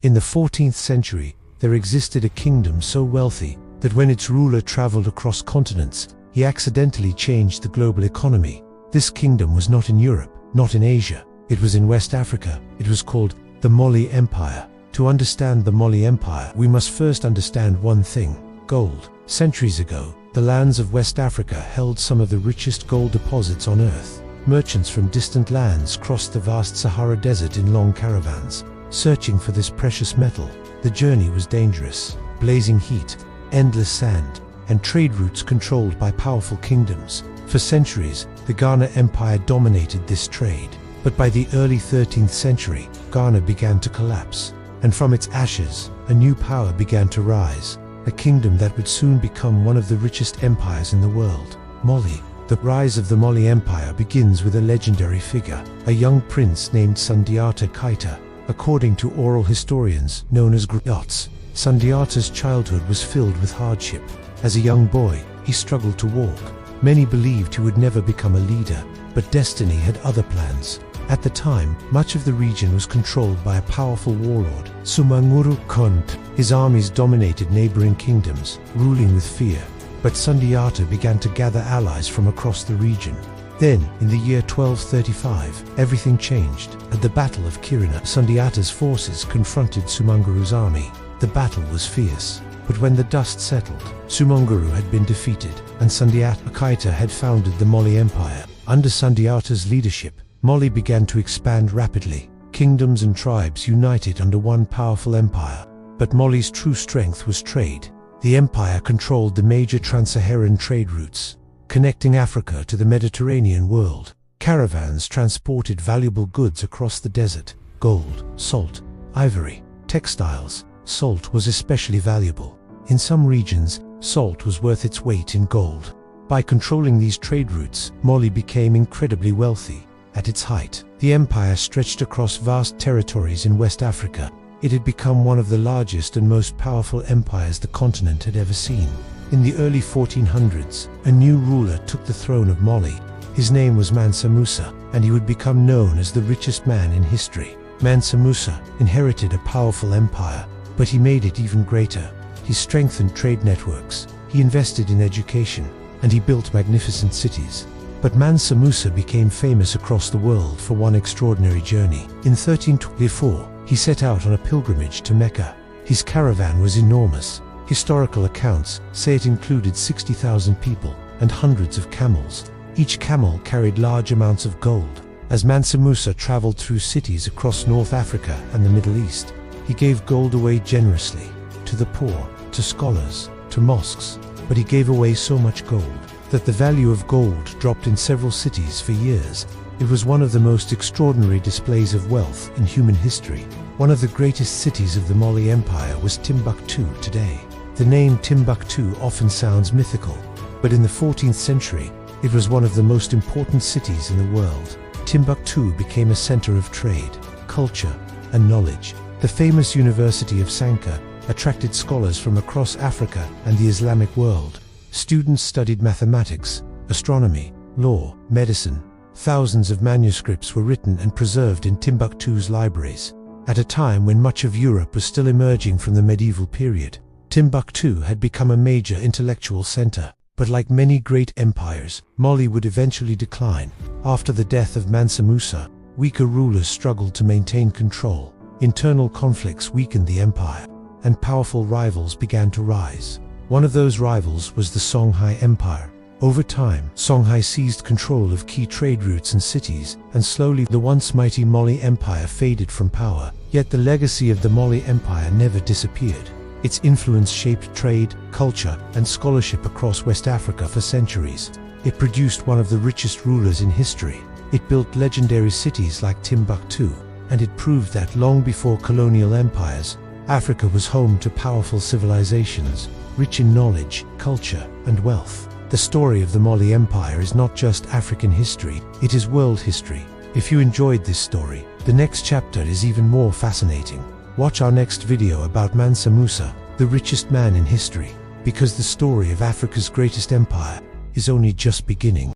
In the 14th century, there existed a kingdom so wealthy that when its ruler traveled across continents, he accidentally changed the global economy. This kingdom was not in Europe, not in Asia. It was in West Africa. It was called the Songhai Empire. To understand the Songhai Empire, we must first understand one thing: gold. Centuries ago, the lands of West Africa held some of the richest gold deposits on earth. Merchants from distant lands crossed the vast Sahara Desert in long caravans, searching for this precious metal. The journey was dangerous: blazing heat, endless sand, and trade routes controlled by powerful kingdoms. For centuries, the Ghana Empire dominated this trade. But by the early 13th century, Ghana began to collapse, and from its ashes, a new power began to rise, a kingdom that would soon become one of the richest empires in the world: Mali. The rise of the Songhai Empire begins with a legendary figure, a young prince named Sundiata Keita, according to oral historians known as griots. Sundiata's childhood was filled with hardship. As a young boy, he struggled to walk. Many believed he would never become a leader, but destiny had other plans. At the time, much of the region was controlled by a powerful warlord, Sumanguru Kont. His armies dominated neighboring kingdoms, ruling with fear. But Sundiata began to gather allies from across the region. Then, in the year 1235, everything changed. At the Battle of Kirina, Sundiata's forces confronted Sumanguru's army. The battle was fierce, but when the dust settled, Sumanguru had been defeated, and Sundiata Keita had founded the Songhai Empire. Under Sundiata's leadership, Mali began to expand rapidly. Kingdoms and tribes united under one powerful empire. But Mali's true strength was trade. The empire controlled the major trans-Saharan trade routes, connecting Africa to the Mediterranean world. Caravans transported valuable goods across the desert: gold, salt, ivory, textiles. Salt was especially valuable. In some regions, salt was worth its weight in gold. By controlling these trade routes, Mali became incredibly wealthy. At its height, the empire stretched across vast territories in West Africa. It had become one of the largest and most powerful empires the continent had ever seen. In the early 1400s, a new ruler took the throne of Mali. His name was Mansa Musa, and he would become known as the richest man in history. Mansa Musa inherited a powerful empire, but he made it even greater. He strengthened trade networks, he invested in education, and he built magnificent cities. But Mansa Musa became famous across the world for one extraordinary journey. In 1324, he set out on a pilgrimage to Mecca. His caravan was enormous. Historical accounts say it included 60,000 people and hundreds of camels. Each camel carried large amounts of gold. As Mansa Musa traveled through cities across North Africa and the Middle East, he gave gold away generously, to the poor, to scholars, to mosques. But he gave away so much gold that the value of gold dropped in several cities for years. It was one of the most extraordinary displays of wealth in human history. One of the greatest cities of the Songhai Empire was Timbuktu today. The name Timbuktu often sounds mythical, but in the 14th century, it was one of the most important cities in the world. Timbuktu became a center of trade, culture, and knowledge. The famous University of Sankara attracted scholars from across Africa and the Islamic world. Students studied mathematics, astronomy, law, medicine. Thousands of manuscripts were written and preserved in Timbuktu's libraries. At a time when much of Europe was still emerging from the medieval period, Timbuktu had become a major intellectual center. But like many great empires, Mali would eventually decline. After the death of Mansa Musa, weaker rulers struggled to maintain control. Internal conflicts weakened the empire, and powerful rivals began to rise. One of those rivals was the Songhai Empire. Over time, Songhai seized control of key trade routes and cities, and slowly the once mighty Songhai Empire faded from power. Yet the legacy of the Songhai Empire never disappeared. Its influence shaped trade, culture, and scholarship across West Africa for centuries. It produced one of the richest rulers in history. It built legendary cities like Timbuktu, and it proved that long before colonial empires, Africa was home to powerful civilizations, rich in knowledge, culture, and wealth. The story of the Songhai Empire is not just African history, it is world history. If you enjoyed this story, the next chapter is even more fascinating. Watch our next video about Mansa Musa, the richest man in history, because the story of Africa's greatest empire is only just beginning.